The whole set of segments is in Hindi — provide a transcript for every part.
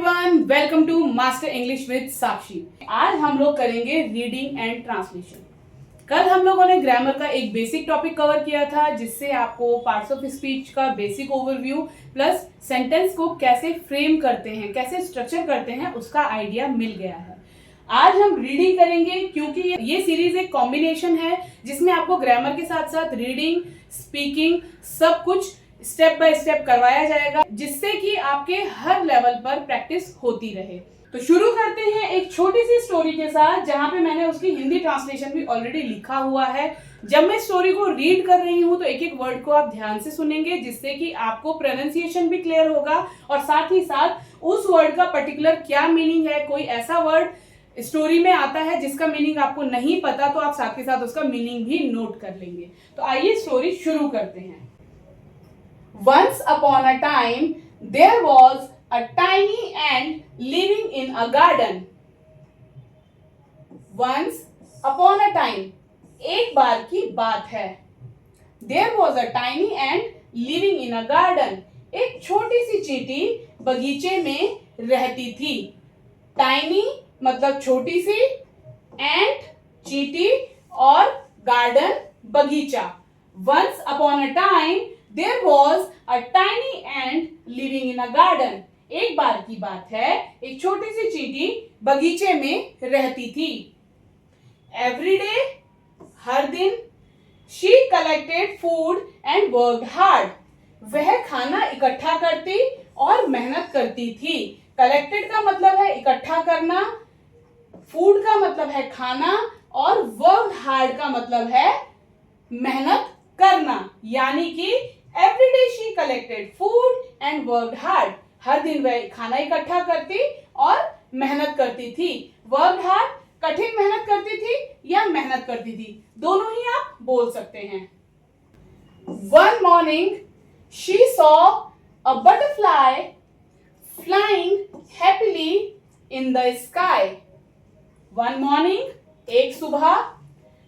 Everyone, welcome to master English with Sakshi. आज हम लोग करेंगे रीडिंग एंड ट्रांसलेशन। कल हम लोगों ने ग्रामर का एक बेसिक टॉपिक कवर किया था, जिससे आपको पार्ट्स ऑफ स्पीच का बेसिक ओवरव्यू प्लस सेंटेंस को कैसे फ्रेम करते हैं, कैसे स्ट्रक्चर करते हैं, उसका आइडिया मिल गया है। आज हम रीडिंग करेंगे, क्योंकि ये सीरीज एक कॉम्बिनेशन है जिसमें आपको ग्रामर के साथ साथ रीडिंग, स्पीकिंग सब कुछ स्टेप बाय स्टेप करवाया जाएगा, जिससे कि आपके हर लेवल पर प्रैक्टिस होती रहे। तो शुरू करते हैं एक छोटी सी स्टोरी के साथ, जहां पे मैंने उसकी हिंदी ट्रांसलेशन भी ऑलरेडी लिखा हुआ है। जब मैं स्टोरी को रीड कर रही हूं तो एक एक वर्ड को आप ध्यान से सुनेंगे, जिससे कि आपको प्रोनाउंसिएशन भी क्लियर होगा और साथ ही साथ उस वर्ड का पर्टिकुलर क्या मीनिंग है। कोई ऐसा वर्ड स्टोरी में आता है जिसका मीनिंग आपको नहीं पता, तो आप साथ के साथ उसका मीनिंग भी नोट कर लेंगे। तो आइए स्टोरी शुरू करते हैं। Once upon a time, there was a tiny ant living in a garden. Once upon a time, एक बार की बात है। There was a tiny ant living in a garden. एक छोटी सी चींटी बगीचे में रहती थी। Tiny मतलब छोटी सी, ant चींटी और garden बगीचा। Once upon a time, There was a tiny ant living in a garden. एक बार की बात है, एक छोटी सी चींटी बगीचे में रहती थी। Every day, हर दिन, she collected food and worked hard. वह खाना इकट्ठा करती और मेहनत करती थी। Collected का मतलब है इकट्ठा करना, food का मतलब है खाना और worked hard का मतलब है मेहनत करना। यानी कि Every day she collected food and worked hard. हर दिन वह खाना इकट्ठा करती और मेहनत करती थी। Worked hard कठिन मेहनत करती थी या मेहनत करती थी, दोनों ही आप बोल सकते हैं। One morning she saw a butterfly flying happily in the sky. One morning, एक सुबह,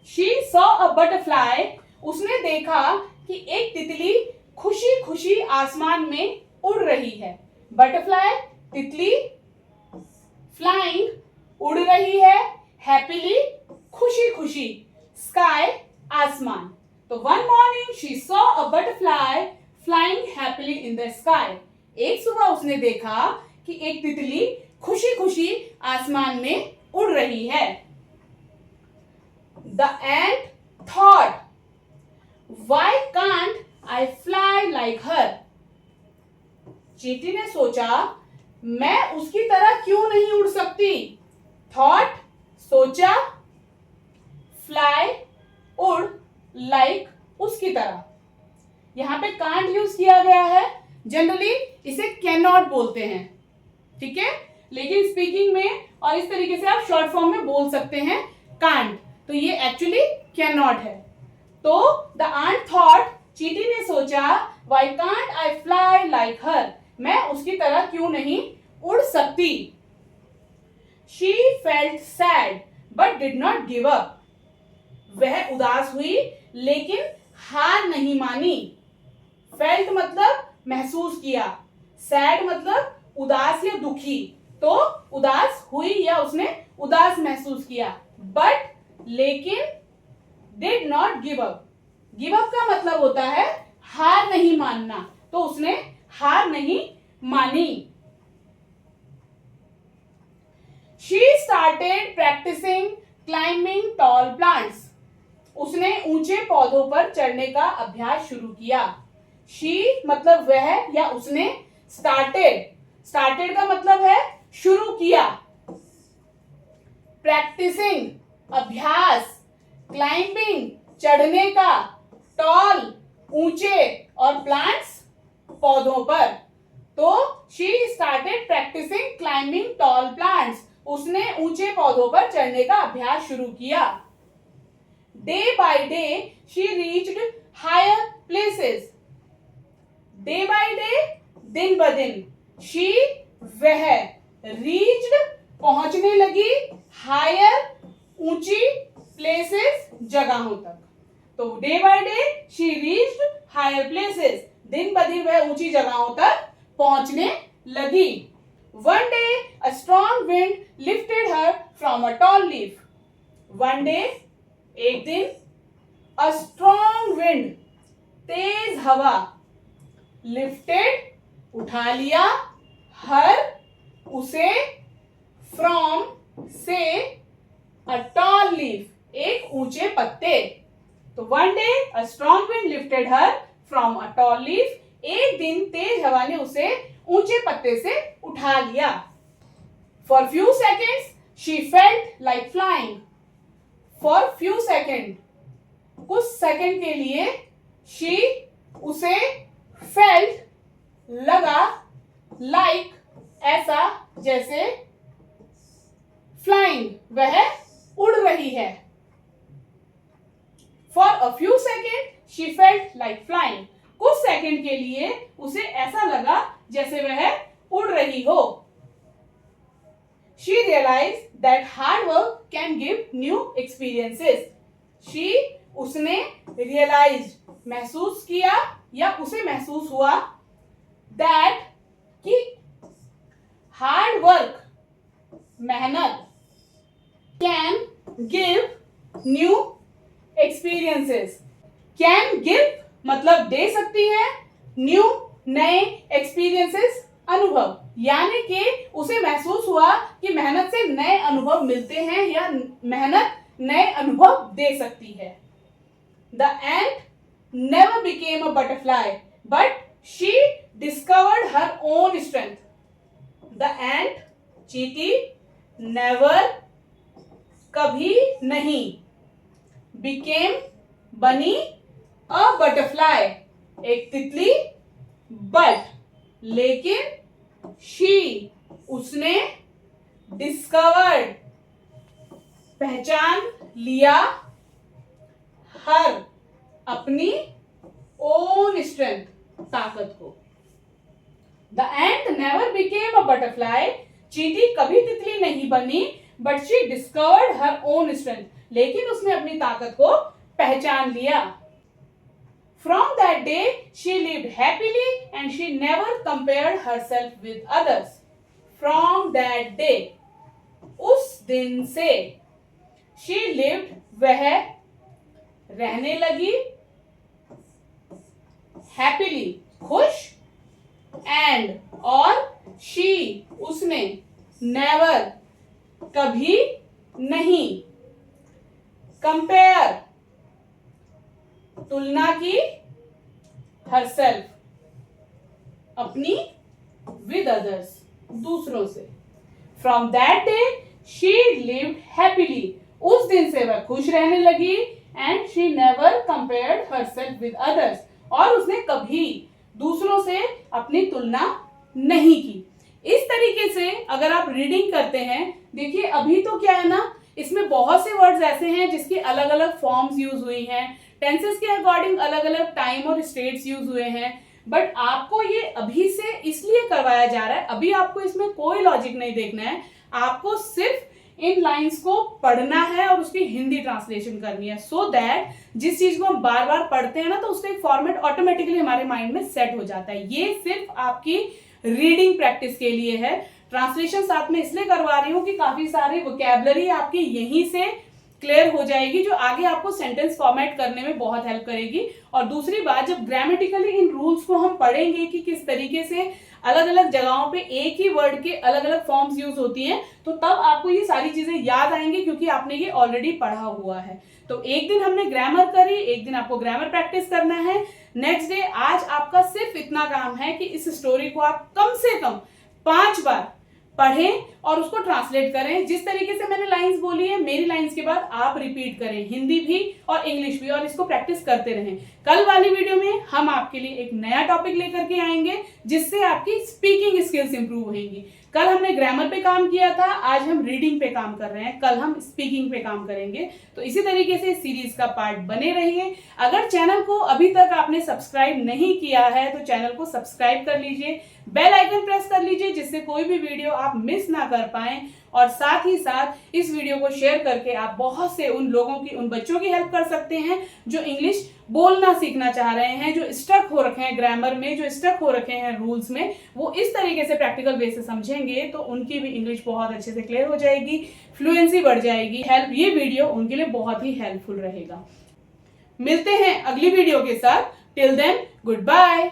she saw a butterfly, उसने देखा कि एक तितली खुशी खुशी आसमान में उड़ रही है। बटरफ्लाई तितली, फ्लाइंग उड़ रही है, हैप्पीली खुशी खुशी, स्काई आसमान। तो one morning she saw a butterfly flying happily in the sky. एक सुबह उसने देखा कि एक तितली खुशी खुशी आसमान में उड़ रही है। The ant thought, Why can't I fly like her? चींटी ने सोचा, मैं उसकी तरह क्यों नहीं उड़ सकती। Thought सोचा, fly उड़, like उसकी तरह। यहां पे can't यूज किया गया है। जनरली इसे cannot बोलते हैं, ठीक है, लेकिन स्पीकिंग में और इस तरीके से आप शॉर्ट फॉर्म में बोल सकते हैं can't, तो ये एक्चुअली cannot है। तो द आंट थॉट, चींटी ने सोचा, Why can't I fly like her? मैं उसकी तरह क्यों नहीं उड़ सकती। She felt sad but did not give up. वह उदास हुई लेकिन हार नहीं मानी। Felt मतलब महसूस किया, sad मतलब उदास या दुखी, तो उदास हुई या उसने उदास महसूस किया। But लेकिन did not give up. Give up का मतलब होता है हार नहीं मानना, तो उसने हार नहीं मानी। She started practicing climbing tall plants. उसने ऊंचे पौधों पर चढ़ने का अभ्यास शुरू किया। She मतलब वह या उसने, started का मतलब है शुरू किया। Practicing अभ्यास, क्लाइंबिंग चढ़ने का, टॉल ऊंचे और प्लांट्स पौधों पर। तो she started practising climbing tall plants, उसने ऊंचे पौधों पर चढ़ने का अभ्यास शुरू किया। Day by day she reached higher places. Day by day दिन ब दिन, शी वह, रीच्ड पहुंचने लगी, हायर ऊंची, प्लेसेस जगहों तक। तो day by day she reached higher places, दिन ब दिन वह ऊंची जगहों तक पहुंचने लगी। One day a strong wind lifted her from a tall leaf. One day, एक दिन, a strong wind, तेज हवा, lifted, उठा लिया, her, उसे, from, से, a tall leaf, एक ऊंचे पत्ते. तो one day a strong wind lifted her from a tall leaf. एक दिन तेज हवा ने उसे ऊंचे पत्ते से उठा लिया. For few seconds she felt like flying. For few seconds, कुछ सेकंड के लिए, she, उसे, felt, लगा, like, ऐसा, जैसे, flying, वह उड़ रही है. For a few seconds she felt like flying. कुछ सेकंड के लिए उसे ऐसा लगा जैसे वह उड़ रही हो. She realized that hard work can give new experiences. She, उसने, realized, महसूस किया या उसे महसूस हुआ, that, कि hard work, मेहनत, can give new experiences. Can give मतलब दे सकती है, न्यू, नए, एक्सपीरियंसेस, अनुभव, यानी कि उसे महसूस हुआ कि मेहनत से नए अनुभव मिलते हैं या मेहनत नए अनुभव दे सकती है. The ant never became a butterfly, but she discovered her own strength. The ant, चींटी, never, कभी नहीं, became, बनी, a butterfly, एक तितली, but, लेकिन, she, उसने, discovered, पहचान लिया, her, अपनी, own strength, ताकत को. The ant never became a butterfly. चींटी कभी तितली नहीं बनी, but she discovered her own strength. लेकिन उसने अपनी ताकत को पहचान लिया. From that day she lived happily and she never compared herself with others. From that day, उस दिन से, she lived, वह रहने लगी, happily, खुश, and, और, she, उसने, never, कभी नहीं, compare, तुलना की, herself, अपनी, with others, दूसरों से. From that day she lived happily. उस दिन से वह खुश रहने लगी and she never compared herself with others. और उसने कभी दूसरों से अपनी तुलना नहीं की. इस तरीके से अगर आप रीडिंग करते हैं, देखिए अभी तो क्या है ना, इसमें बहुत से वर्ड्स ऐसे हैं जिसकी अलग अलग फॉर्म्स यूज हुई हैं, टेंसेस के अकॉर्डिंग अलग अलग टाइम और स्टेट्स यूज हुए हैं, बट आपको ये अभी से इसलिए करवाया जा रहा है, अभी आपको इसमें कोई लॉजिक नहीं देखना है, आपको सिर्फ इन लाइंस को पढ़ना है और उसकी हिंदी ट्रांसलेशन करनी है, सो दैट जिस चीज को हम बार बार पढ़ते हैं ना, तो उसका एक फॉर्मेट ऑटोमेटिकली हमारे माइंड में सेट हो जाता है. ये सिर्फ आपकी रीडिंग प्रैक्टिस के लिए है. ट्रांसलेशन साथ में इसलिए करवा रही हूँ कि काफी सारी वोकैबुलरी आपकी यहीं से क्लियर हो जाएगी, जो आगे आपको सेंटेंस फॉर्मेट करने में बहुत हेल्प करेगी. और दूसरी बात, जब ग्रामेटिकली इन रूल्स को हम पढ़ेंगे कि किस तरीके से अलग अलग जगहों पे एक ही वर्ड के अलग अलग फॉर्म्स यूज होती हैं, तो तब आपको ये सारी चीजें याद आएंगी, क्योंकि आपने ये ऑलरेडी पढ़ा हुआ है. तो एक दिन हमने ग्रामर करी, एक दिन आपको ग्रामर प्रैक्टिस करना है. नेक्स्ट डे आज आपका सिर्फ इतना काम है कि इस स्टोरी को आप कम से कम 5 बार पढ़ें और उसको ट्रांसलेट करें. जिस तरीके से मैंने लाइंस बोली है, मेरी लाइंस के बाद आप रिपीट करें, हिंदी भी और इंग्लिश भी, और इसको प्रैक्टिस करते रहें. कल वाली वीडियो में हम आपके लिए एक नया टॉपिक लेकर के आएंगे, जिससे आपकी स्पीकिंग स्किल्स इंप्रूव होंगी. कल हमने ग्रामर पे काम किया था, आज हम रीडिंग पे काम कर रहे हैं, कल हम स्पीकिंग पे काम करेंगे. तो इसी तरीके से सीरीज का पार्ट बने रहिए. अगर चैनल को अभी तक आपने सब्सक्राइब नहीं किया है तो चैनल को सब्सक्राइब कर लीजिए, बेल आइकन प्रेस कर लीजिए, जिससे कोई भी वीडियो आप मिस ना कर कर पाएं, और साथ ही साथ इस वीडियो को शेयर करके आप बहुत से उन लोगों की, उन बच्चों की हेल्प कर सकते हैं जो इंग्लिश बोलना सीखना चाह रहे हैं, जो स्टक हो रखे हैं ग्रामर में, जो स्टक हो रखे हैं रूल्स में। वो इस तरीके से प्रैक्टिकल वे से समझेंगे तो उनकी भी इंग्लिश बहुत अच्छे से क्लियर हो जाएगी, फ्लुएंसी बढ़ जाएगी। ये वीडियो उनके लिए बहुत ही हेल्पफुल रहेगा। मिलते हैं अगली वीडियो के साथ। Till then, good bye.